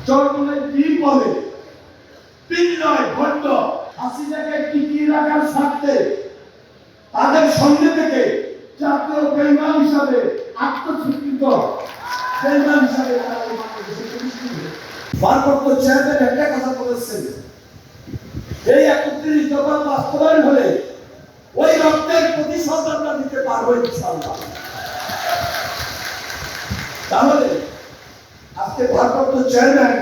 চরমনায় কি বলে তিন নয় ভণ্ড হাসিনাকে টিকিয়ে রাখার স্বার্থে তাদের সঙ্গে থেকে জাতীয় বেইমান হিসাবে আত্মস্বীকৃত বেইমান হিসাবে ভারপ্রাপ্ত চেয়ারম্যান একটা কথা বলেছেন, এই 31 দফা বাস্তবায়ন হলে ওই রক্তের প্রতিশোধ আমরা নিতে পারবো ইনশাআল্লাহ। তাহলে আজকে ভারপ্রাপ্ত চেয়ারম্যান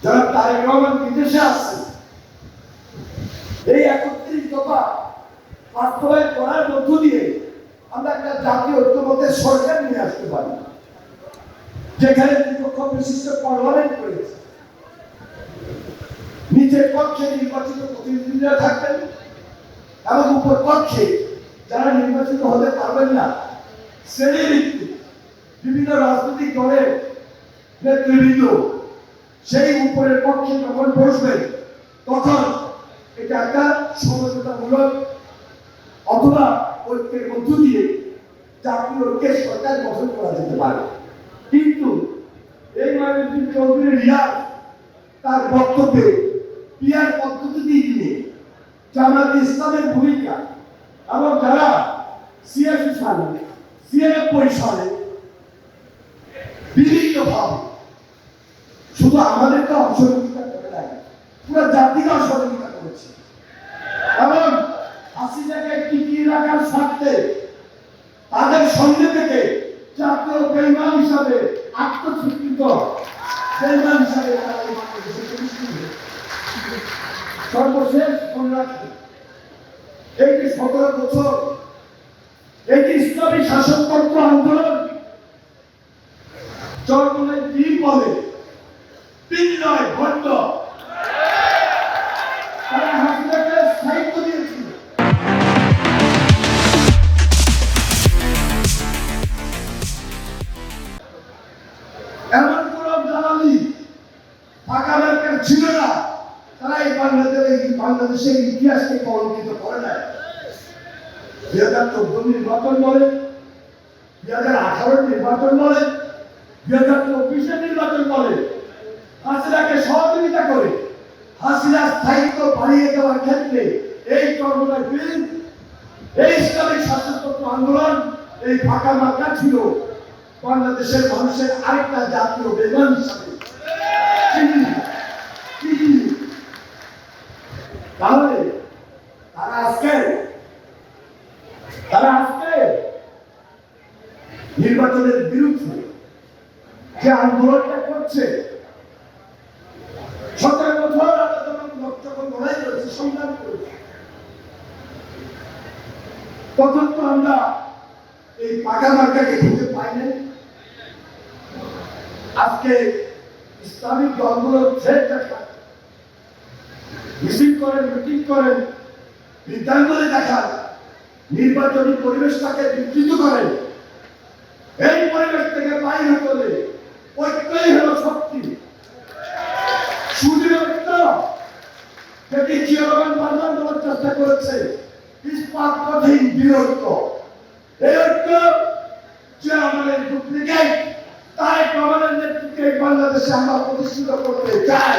যারা তারেক রহমান বিদেশে আসছেন, এই 31 দফা বাস্তবায়ন করার মধ্য দিয়ে আমরা একটা জাতীয় ঐক্যমত্যের সরকার নিয়ে আসতে পারি, যেখানে নিরপেক্ষ বিশিষ্ট পার্লামেন্ট রয়েছে, নিচের পক্ষে নির্বাচিত প্রতিনিধিরা থাকবেন এবং উপর পক্ষে যারা নির্বাচিত হতে পারবেন না শ্রেণীভিত্তিক বিভিন্ন রাজনৈতিক দলের নেতৃবৃন্দ সেই উপরের পক্ষে যখন বসবেন তখন এটা একটা সমঝোতামূলক অথবা ঐক্যের মধ্য দিয়ে জাতীয় ঐক্যের সরকার গঠন করা যেতে পারে। কিন্তু এই মাননীয় চৌধুরী রিয়াজ তার বক্তব্যে পিয়ার পদ্ধতি দিয়ে জামাত ইসলামের ভূমিকা এবং যারা সিএসি সালে সিএফ পরিসরে বিভিন্নভাবে শুধু আমাদেরকে অসহযোগিতা করে নাই, পুরো জাতিকে অসহযোগিতা করেছে এবং হাসিনাকে টিকিয়ে রাখার স্বার্থে তাদের সঙ্গে থেকে জাতীয় বেইমান হিসাবে আত্মস্বীকৃত বেইমান হিসাবে সর্বশেষ মনে রাখি, এই 17 বছর এই ইসলামী শাসনতন্ত্র আন্দোলন চরমনায় কি বলে তিন নয় ভণ্ড তারা হাসিনাকে সাহিত্য দিয়েছিল। এমন কোন দালালি ফাঁকা ব্যাংকের ছিল না, তারা এই বাংলাদেশের ইতিহাসকে কলঙ্কিত করে নাই। 2014 নির্বাচন বলে, 2018 নির্বাচন বলে, 2024 নির্বাচন বলে, হাসিনাকে সহযোগিতা করে হাসিনার স্থায়িত্ব বাড়িয়ে দেওয়ার ক্ষেত্রে এই চরমনায় বিল, এই ইসলামিক শাসনতন্ত্র আন্দোলন, এই ফাঁকা মার্কা ছিল বাংলাদেশের মানুষের আরেকটা জাতীয় বেইমান হিসাবে। তাহলে তারা আজকে নির্বাচনের বিরুদ্ধে যে আন্দোলনটা করছে, 17 বছর আমরা যখন লড়াই করেছি, সংগ্রাম করেছি, তখন তো আমরা এই পাকা মার্কাকে খুঁজে পাই নাই। আজকে ইসলামিক দলগুলোর মিছিল করেন, মিটিং করেন, বিদ্যাঙ্গনে দেখান, নির্বাচনী পরিবেশটাকে বিকৃত করেন। এই পরিবেশ থেকে বাইরে হতে ঐক্যই হল শক্তি। সুদীর ঐক্য যেটি চিরকাল বারবার দেওয়ার চেষ্টা করেছে, ইস্পাত কঠিন বিরক্ত। এই ঐক্য যে আমাদের ডুপ্লিকেট, তাই আমাদের নেতৃত্বে বাংলাদেশে আমরা প্রতিষ্ঠিত করতে চাই।